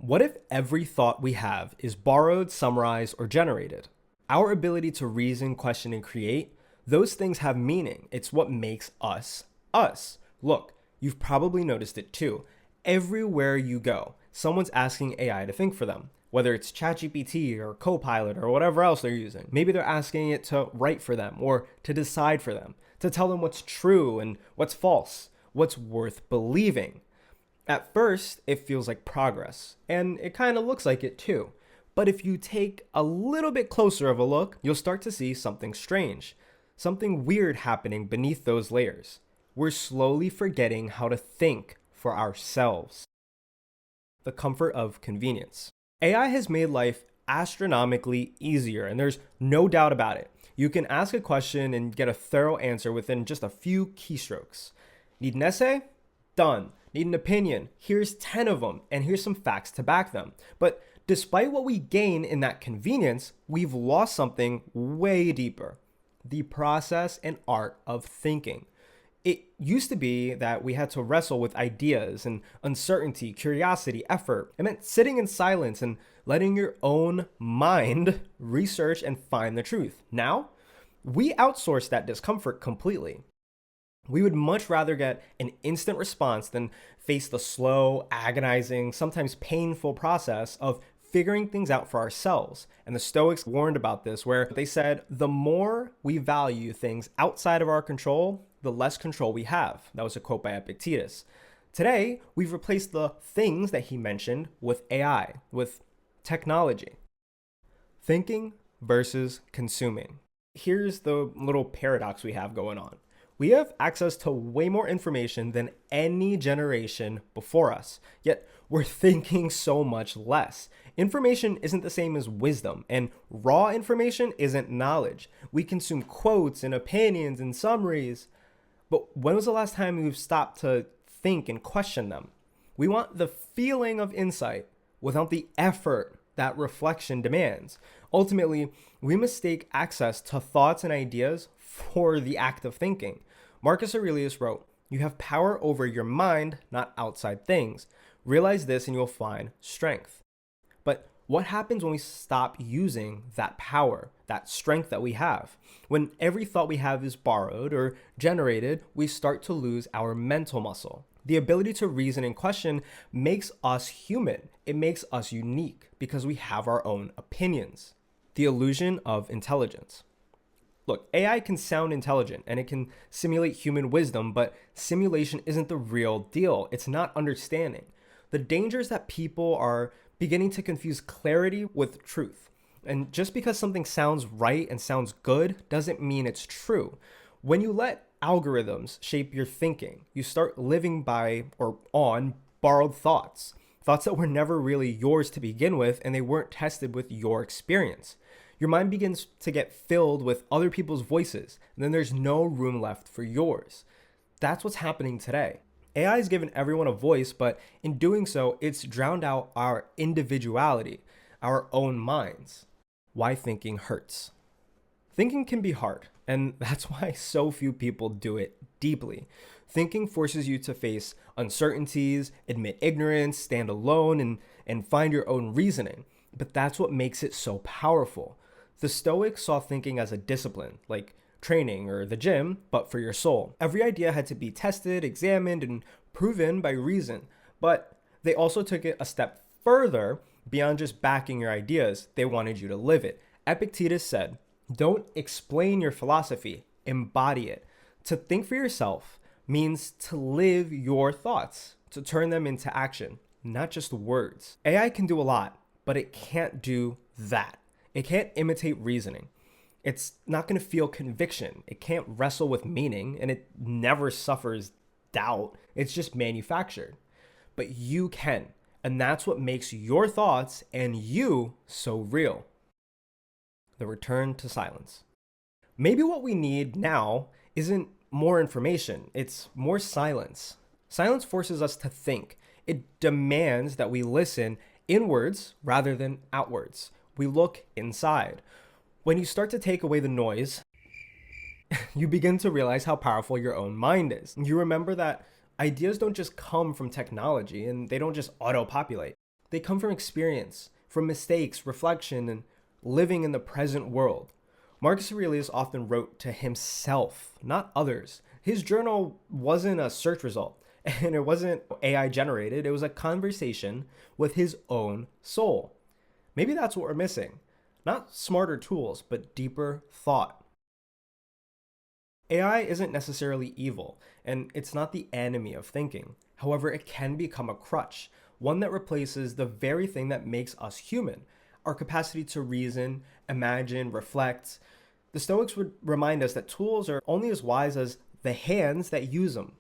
What if every thought we have is borrowed, summarized, or generated? Our ability to reason, question, and create, those things have meaning. It's what makes us us. Look, you've probably noticed it too. Everywhere you go, someone's asking AI to think for them, whether it's ChatGPT or Copilot or whatever else they're using. Maybe they're asking it to write for them or to decide for them, to tell them what's true and what's false, what's worth believing. At first, it feels like progress, and it kind of looks like it too. But if you take a little bit closer of a look, you'll start to see something strange, something weird happening beneath those layers. We're slowly forgetting how to think for ourselves. The comfort of convenience. AI has made life astronomically easier, and there's no doubt about it. You can ask a question and get a thorough answer within just a few keystrokes. Need an essay? Done. Need an opinion? Here's 10 of them, and here's some facts to back them. But despite what we gain in that convenience, we've lost something way deeper: the process and art of thinking. It used to be that we had to wrestle with ideas and uncertainty, curiosity, effort. It meant sitting in silence and letting your own mind research and find the truth. Now, we outsource that discomfort completely. We would much rather get an instant response than face the slow, agonizing, sometimes painful process of figuring things out for ourselves. And the Stoics warned about this, where they said, the more we value things outside of our control, the less control we have. That was a quote by Epictetus. Today, we've replaced the things that he mentioned with AI, with technology. Thinking versus consuming. Here's the little paradox we have going on. We have access to way more information than any generation before us, yet we're thinking so much less. Information isn't the same as wisdom, and raw information isn't knowledge. We consume quotes and opinions and summaries, but when was the last time we've stopped to think and question them? We want the feeling of insight without the effort that reflection demands. Ultimately, we mistake access to thoughts and ideas for the act of thinking. Marcus Aurelius wrote, "You have power over your mind, not outside things. Realize this and you'll find strength." But what happens when we stop using that power, that strength that we have? When every thought we have is borrowed or generated, we start to lose our mental muscle. The ability to reason and question makes us human. It makes us unique because we have our own opinions. The illusion of intelligence. Look, AI can sound intelligent and it can simulate human wisdom, but simulation isn't the real deal. It's not understanding. The danger is that people are beginning to confuse clarity with truth. And just because something sounds right and sounds good doesn't mean it's true. When you let algorithms shape your thinking, you start living by or on borrowed thoughts, thoughts that were never really yours to begin with, and they weren't tested with your experience. Your mind begins to get filled with other people's voices, and then there's no room left for yours. That's what's happening today. AI has given everyone a voice, but in doing so, it's drowned out our individuality, our own minds. Why thinking hurts. Thinking can be hard, and that's why so few people do it deeply. Thinking forces you to face uncertainties, admit ignorance, stand alone, and find your own reasoning. But that's what makes it so powerful. The Stoics saw thinking as a discipline, like training or the gym, but for your soul. Every idea had to be tested, examined, and proven by reason. But they also took it a step further beyond just backing your ideas. They wanted you to live it. Epictetus said, "Don't explain your philosophy, embody it." To think for yourself means to live your thoughts, to turn them into action, not just words. AI can do a lot, but it can't do that. It can't imitate reasoning. It's not going to feel conviction. It can't wrestle with meaning, and it never suffers doubt. It's just manufactured. But you can, and that's what makes your thoughts and you so real. The return to silence. Maybe what we need now isn't more information, it's more silence. Silence forces us to think. It demands that we listen inwards rather than outwards. We look inside. When you start to take away the noise, you begin to realize how powerful your own mind is. You remember that ideas don't just come from technology and they don't just auto-populate. They come from experience, from mistakes, reflection, and living in the present world. Marcus Aurelius often wrote to himself, not others. His journal wasn't a search result, and it wasn't AI generated. It was a conversation with his own soul. Maybe that's what we're missing. Not smarter tools, but deeper thought. AI isn't necessarily evil, and it's not the enemy of thinking. However, it can become a crutch, one that replaces the very thing that makes us human, our capacity to reason, imagine, reflect. The Stoics would remind us that tools are only as wise as the hands that use them.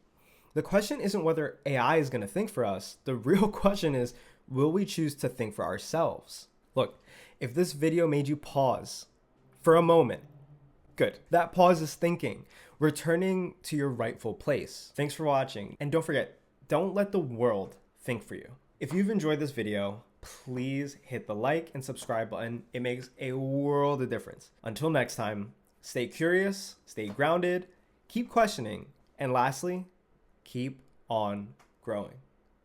The question isn't whether AI is going to think for us. The real question is, will we choose to think for ourselves? Look, if this video made you pause for a moment, good. That pause is thinking, returning to your rightful place. Thanks for watching. And don't forget, don't let the world think for you. If you've enjoyed this video, please hit the like and subscribe button. It makes a world of difference. Until next time, stay curious, stay grounded, keep questioning, and lastly, keep on growing.